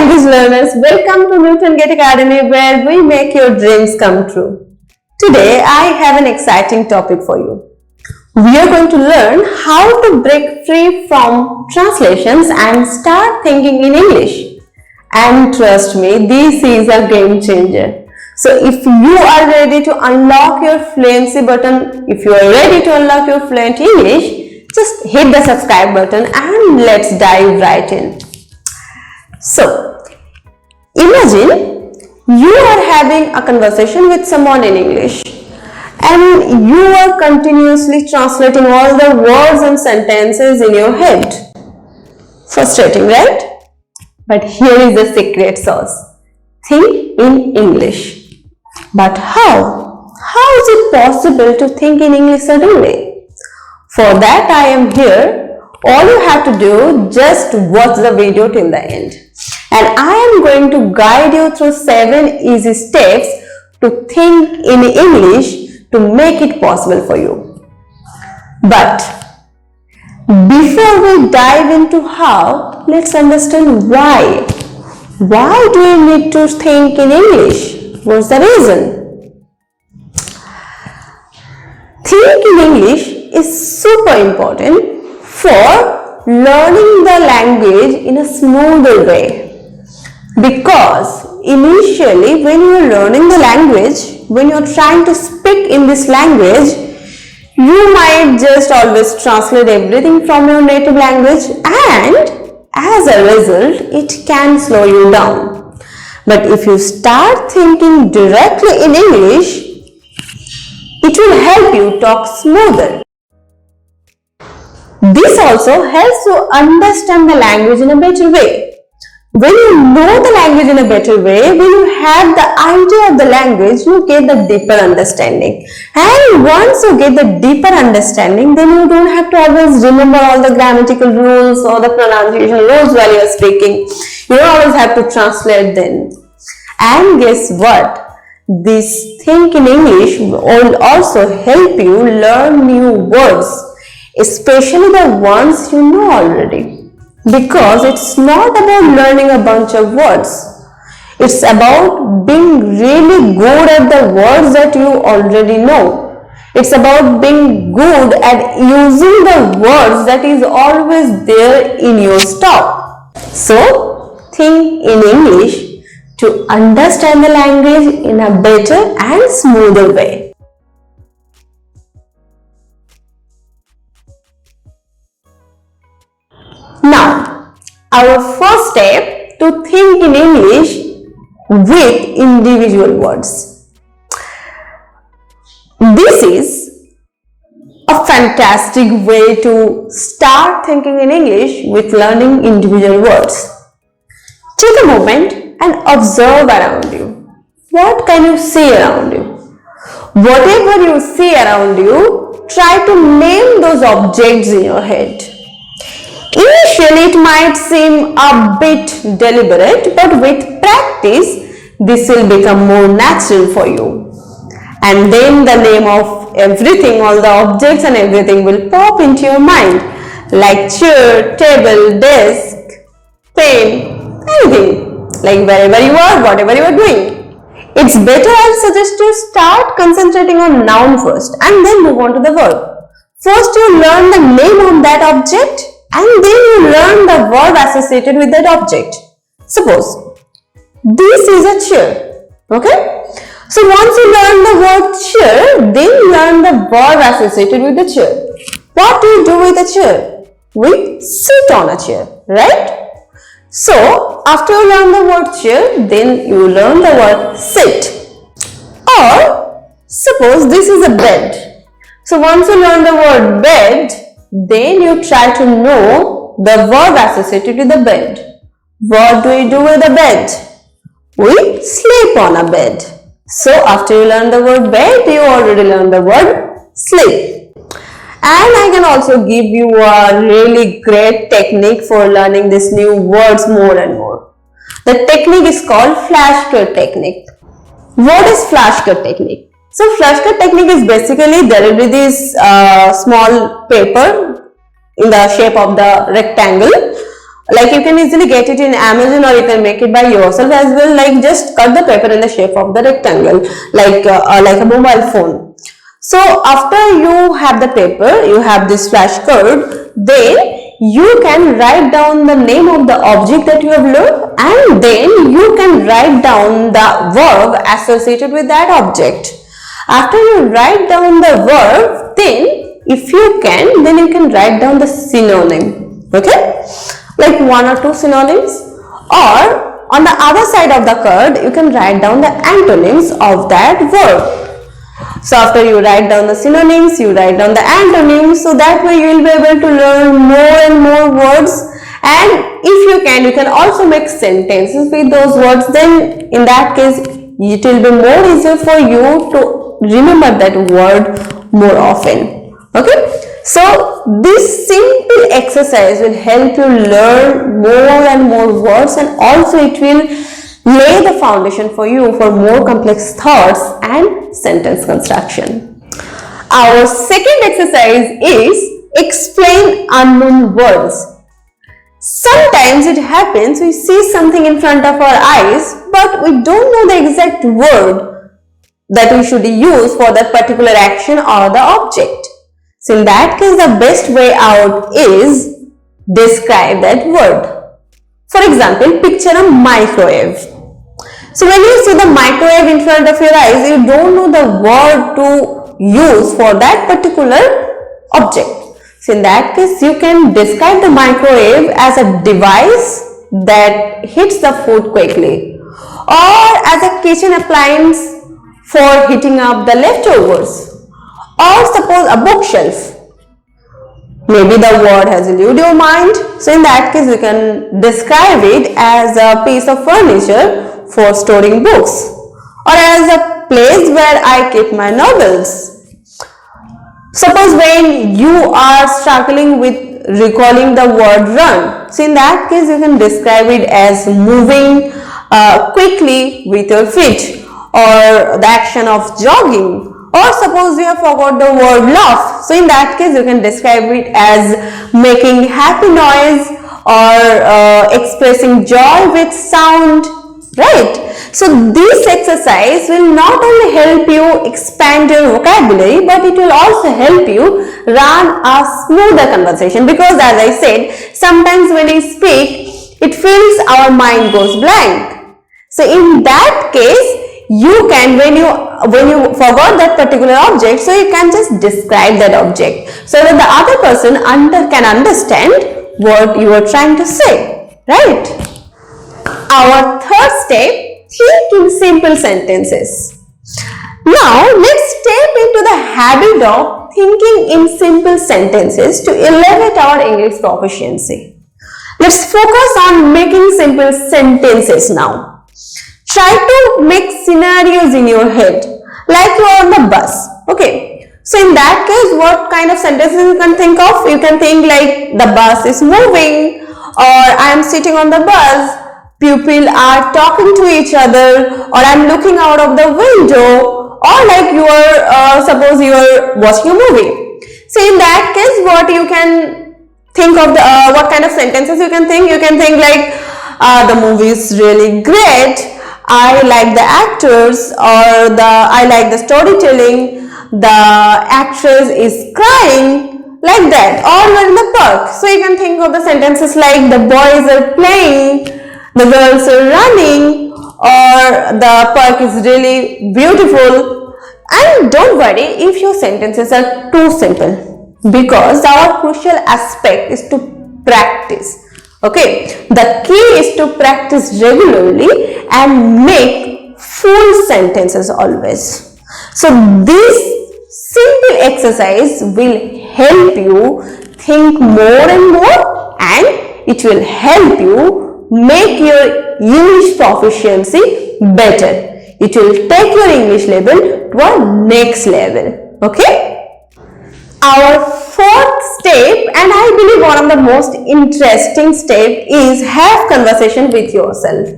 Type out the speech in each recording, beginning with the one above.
language learners, welcome to Newton Gate Academy where we make your dreams come true. Today I have an exciting topic for you. We are going to learn how to break free from translations and start thinking in English. And trust me, this is a game changer. So if you are ready to unlock your fluency button, if you are ready to unlock your fluent English, just hit the subscribe button and let's dive right in. So, imagine you are having a conversation with someone in English and you are continuously translating all the words and sentences in your head. Frustrating, right? But here is the secret sauce. Think in English. But how? How is it possible to think in English suddenly? For that I am here. All you have to do, just watch the video till the end. And I am going to guide you through 7 easy steps to think in English to make it possible for you. But before we dive into how, let's understand why. Why do you need to think in English? What's the reason? Think in English is super important for learning the language in a smoother way. Because initially when you are learning the language, when you are trying to speak in this language, you might just always translate everything from your native language and as a result, it can slow you down. But if you start thinking directly in English, it will help you talk smoother. This also helps you understand the language in a better way. When you know the language in a better way, when you have the idea of the language, you get the deeper understanding. And once you get the deeper understanding, then you don't have to always remember all the grammatical rules or the pronunciation rules while you are speaking. You don't always have to translate them. And guess what? This think in English will also help you learn new words, especially the ones you know already. Because it's not about learning a bunch of words. It's about being really good at the words that you already know. It's about being good at using the words that is always there in your stock. So, think in English to understand the language in a better and smoother way. Now, our first step to think in English with individual words. This is a fantastic way to start thinking in English with learning individual words. Take a moment and observe around you. What can you see around you? Whatever you see around you, try to name those objects in your head. Initially, it might seem a bit deliberate, but with practice, this will become more natural for you. And then the name of everything, all the objects and everything will pop into your mind, like chair, table, desk, pen, anything, like wherever you are, whatever you are doing. It's better, I suggest, to start concentrating on noun first and then move on to the verb. First, you learn the name of that object, and then you learn the verb associated with that object. Suppose, this is a chair, okay? So once you learn the word chair, then you learn the verb associated with the chair. What do you do with a chair? We sit on a chair, right? So, after you learn the word chair, then you learn the word sit. Or, suppose this is a bed. So once you learn the word bed, then you try to know the verb associated with the bed. What do we do with the bed? We sleep on a bed. So after you learn the word bed, you already learned the word sleep. And I can also give you a really great technique for learning these new words more and more. The technique is called flashcard technique. What is flashcard technique? So flashcard technique is basically there will be this small paper in the shape of the rectangle Like you can easily get it in Amazon, or you can make it by yourself as well. Like just cut the paper in the shape of the rectangle, like a mobile phone. So after you have the paper, you have this flashcard, then you can write down the name of the object that you have learned, and then you can write down the verb associated with that object. After you write down the verb, then if you can, then you can write down the synonym. Okay, like one or two synonyms, or on the other side of the card you can write down the antonyms of that verb. So after you write down the synonyms, you write down the antonyms, so that way you will be able to learn more and more words. And if you can also make sentences with those words. Then in that case it will be more easier for you to remember that word more often. Okay, so this simple exercise will help you learn more and more words, and also it will lay the foundation for you for more complex thoughts and sentence construction. Our second exercise is explain unknown words. Sometimes it happens we see something in front of our eyes, but we don't know the exact word that we should use for that particular action or the object. So in that case, the best way out is describe that word. For example, picture a microwave. So when you see the microwave in front of your eyes, you don't know the word to use for that particular object. So in that case, you can describe the microwave as a device that heats the food quickly, or as a kitchen appliance for heating up the leftovers, or suppose a bookshelf. Maybe the word has eluded your mind. So in that case, you can describe it as a piece of furniture for storing books, or as a place where I keep my novels. Suppose when you are struggling with recalling the word run, so in that case you can describe it as moving quickly with your feet, or the action of jogging. Or suppose you have forgot the word laugh, so in that case you can describe it as making happy noise, or expressing joy with sound. Right? So this exercise will not only help you expand your vocabulary, but it will also help you run a smoother conversation, because as I said, sometimes when we speak, it feels our mind goes blank. So in that case, you can, when you forgot that particular object, so you can just describe that object, so that the other person can understand what you are trying to say. Right? Our third step, think in simple sentences. Now, let's step into the habit of thinking in simple sentences to elevate our English proficiency. Let's focus on making simple sentences now. Try to make scenarios in your head, like you are on the bus. Okay. So in that case, what kind of sentences you can think of? You can think like the bus is moving, or I am sitting on the bus, people are talking to each other, or I am looking out of the window, or like you are, suppose you are watching a movie. So in that case, what you can think of, what kind of sentences you can think? You can think like, the movie is really great, I like the actors, or I like the storytelling, the actress is crying, like that. Or we're in the park, so you can think of the sentences like the boys are playing, the girls are running, or the park is really beautiful. And don't worry if your sentences are too simple, because our crucial aspect is to practice. Okay, the key is to practice regularly and make full sentences always. So this simple exercise will help you think more and more, and it will help you make your English proficiency better. It will take your English level to a next level. Okay? Our fourth step, and I believe one of the most interesting step, is have conversation with yourself.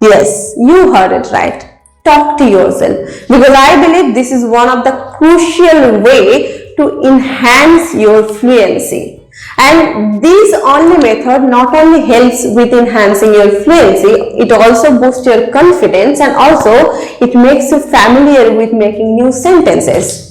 Yes, you heard it right. Talk to yourself, because I believe this is one of the crucial way to enhance your fluency. And this only method not only helps with enhancing your fluency, it also boosts your confidence and also it makes you familiar with making new sentences.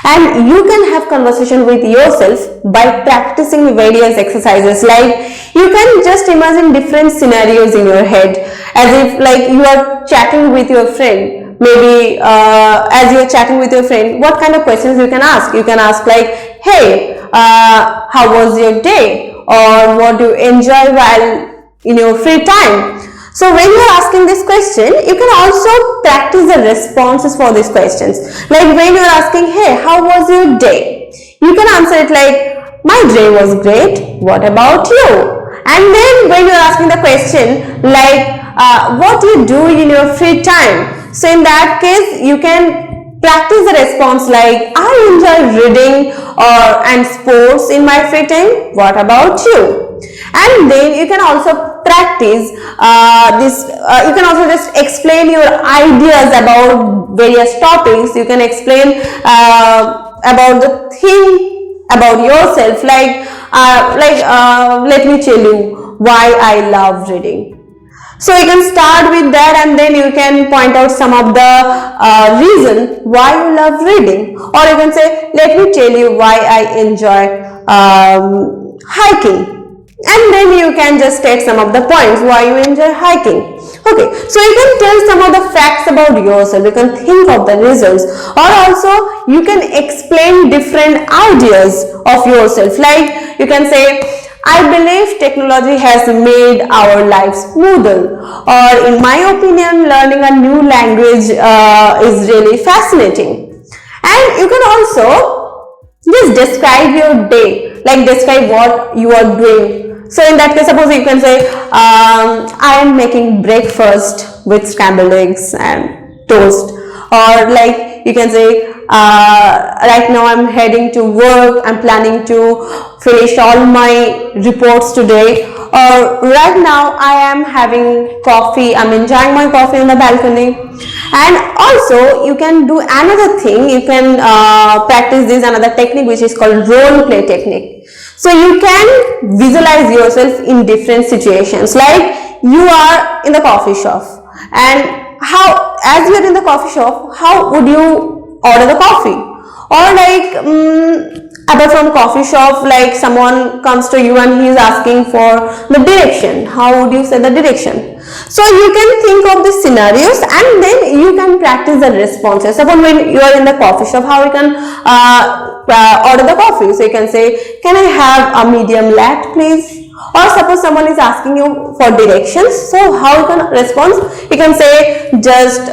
And you can have conversation with yourself by practicing various exercises. Like you can just imagine different scenarios in your head as if like you are chatting with your friend. Maybe as you are chatting with your friend, what kind of questions you can ask? You can ask like, hey, how was your day? Or what do you enjoy while in your free time? So when you are asking this question, you can also practice the responses for these questions. Like when you are asking, hey, how was your day? You can answer it like, my day was great. What about you? And then when you are asking the question like, what do you do in your free time? So in that case, you can practice the response like, I enjoy reading and sports in my free time. What about you? And then you can also practice you can also just explain your ideas about various topics. You can explain about the thing about yourself, like let me tell you why I love reading. So you can start with that and then you can point out some of the reason why you love reading, or you can say, let me tell you why I enjoy hiking. And then you can just state some of the points why you enjoy hiking. Okay, so you can tell some of the facts about yourself, you can think of the results, or also you can explain different ideas of yourself. Like you can say, I believe technology has made our lives smoother, or in my opinion, learning a new language is really fascinating. And you can also just describe your day, like describe what you are doing. So in that case, suppose you can say, I am making breakfast with scrambled eggs and toast, or like you can say, right now I'm heading to work, I'm planning to finish all my reports today, or right now I am having coffee, I'm enjoying my coffee in the balcony. And also you can do another thing, you can practice this another technique which is called role play technique. So you can visualize yourself in different situations, like you are in the coffee shop, and how, as you are in the coffee shop, how would you order the coffee? Or like other from coffee shop, like someone comes to you and he is asking for the direction, how would you say the direction? So you can think of the scenarios and then you can practice the responses. Suppose when you are in the coffee shop, how you can order the coffee? So you can say, can I have a medium latte please? Or suppose someone is asking you for directions, so how you can respond? You can say, just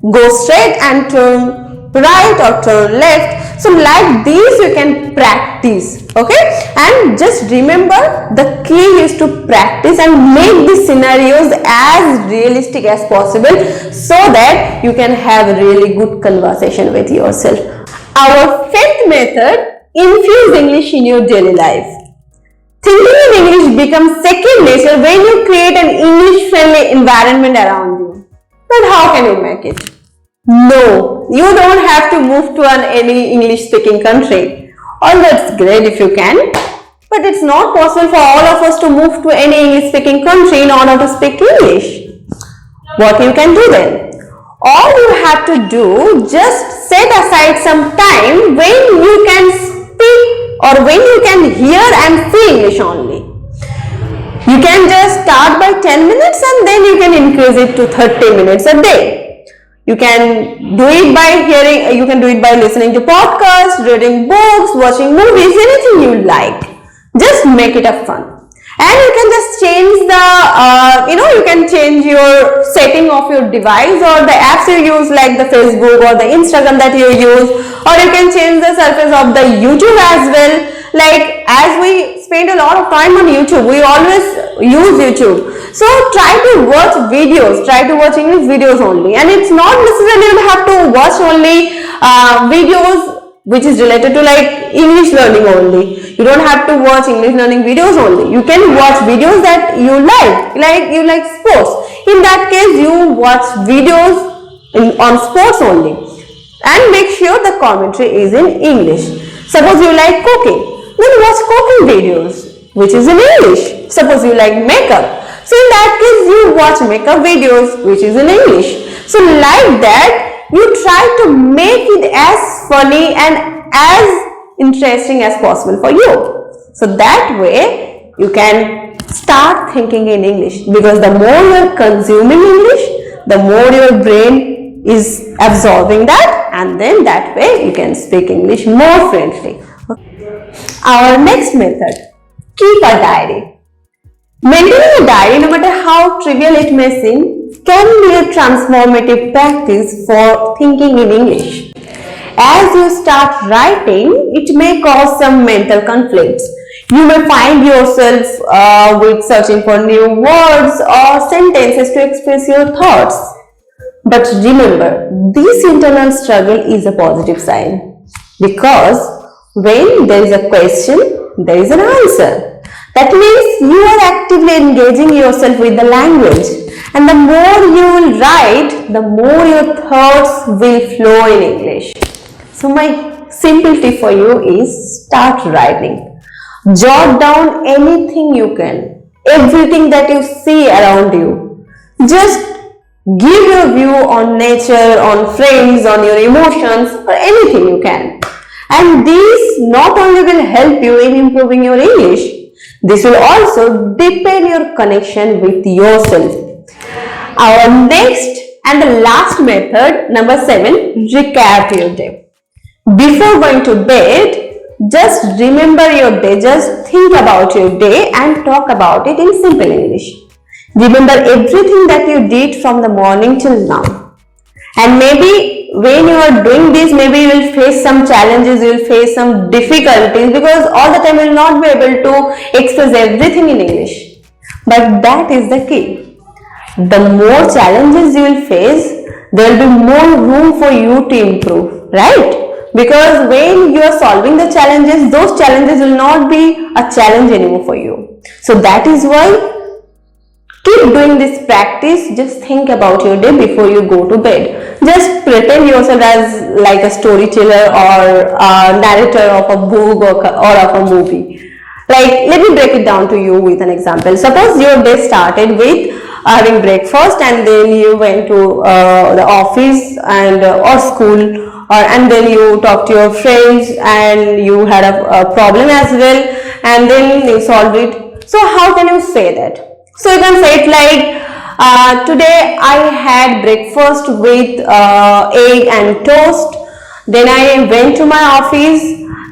go straight and turn right or turn left. So like this you can practice, okay? And just remember, the key is to practice and make the scenarios as realistic as possible so that you can have a really good conversation with yourself. Our fifth method, infuse English in your daily life. Thinking in English becomes second nature when you create an English-friendly environment around you. But how can you make it? No, you don't have to move to any English-speaking country. Although it's great if you can, but it's not possible for all of us to move to any English-speaking country in order to speak English. What you can do then? All you have to do, just set aside some time when you can speak or when you can hear and see English only. You can just start by 10 minutes and then you can increase it to 30 minutes a day. You can do it by hearing, you can do it by listening to podcasts, reading books, watching movies, anything you like. Just make it a fun. And you can just change the, you can change your setting of your device or the apps you use like the Facebook or the Instagram that you use, or you can change the surface of the YouTube as well. Like as we spend a lot of time on YouTube, we always use YouTube. So try to watch videos, try to watch English videos only. And it's not necessarily you have to watch only videos which is related to like English learning only. You don't have to watch English learning videos only. You can watch videos that you like you like sports. In that case, you watch videos on sports only. And make sure the commentary is in English. Suppose you like cooking, Then watch cooking videos, which is in English. Suppose you like makeup. So in that case, you watch makeup videos, which is in English. So like that, you try to make it as funny and as interesting as possible for you. So that way, you can start thinking in English, because the more you are consuming English, the more your brain is absorbing that, and then that way you can speak English more fluently. Our next method, keep a diary. Maintaining a diary, no matter how trivial it may seem, can be a transformative practice for thinking in English. As you start writing, it may cause some mental conflicts. You may find yourself with searching for new words or sentences to express your thoughts. But remember, this internal struggle is a positive sign, because when there is a question, there is an answer. That means you are actively engaging yourself with the language, and the more you will write, the more your thoughts will flow in English. So my simple tip for you is start writing. Jot down anything you can, everything that you see around you. Just give your view on nature, on friends, on your emotions, or anything you can. And this not only will help you in improving your English, this will also deepen your connection with yourself. Our next and the last method, number 7, recap your day. Before going to bed, just remember your day, just think about your day and talk about it in simple English. Remember everything that you did from the morning till now. And maybe when you are doing this, maybe you will face some challenges, you will face some difficulties, because all the time you will not be able to express everything in English. But that is the key. The more challenges you will face, there will be more room for you to improve, right? Because when you are solving the challenges, those challenges will not be a challenge anymore for you. So that is why keep doing this practice. Just think about your day before you go to bed. Just pretend yourself as like a storyteller or a narrator of a book or of a movie. Like, let me break it down to you with an example. Suppose your day started with having breakfast, and then you went to the office and or school, and then you talked to your friends and you had a problem as well, and then you solved it. So how can you say that? So you can say it like, today I had breakfast with egg and toast, then I went to my office,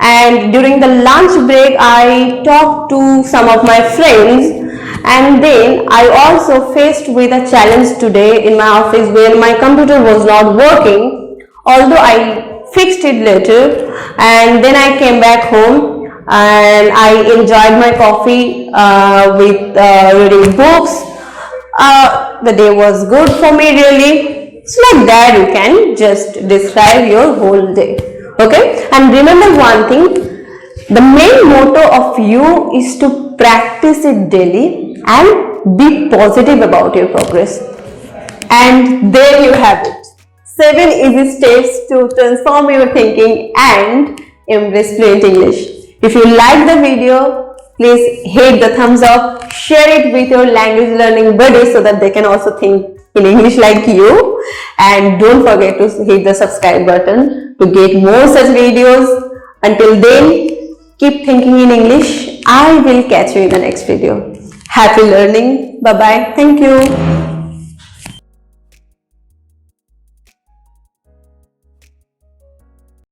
and during the lunch break I talked to some of my friends, and then I also faced with a challenge today in my office where my computer was not working, although I fixed it later, and then I came back home and I enjoyed my coffee with reading books. The day was good for me really. So like that you can just describe your whole day. Okay, and remember one thing, the main motto of you is to practice it daily and be positive about your progress. And there you have it, 7 easy steps to transform your thinking and embrace fluent English. If you like the video, please hit the thumbs up, share it with your language learning buddies so that they can also think in English like you, and don't forget to hit the subscribe button to get more such videos. Until then, keep thinking in English. I will catch you in the next video. Happy learning. Bye bye. Thank you.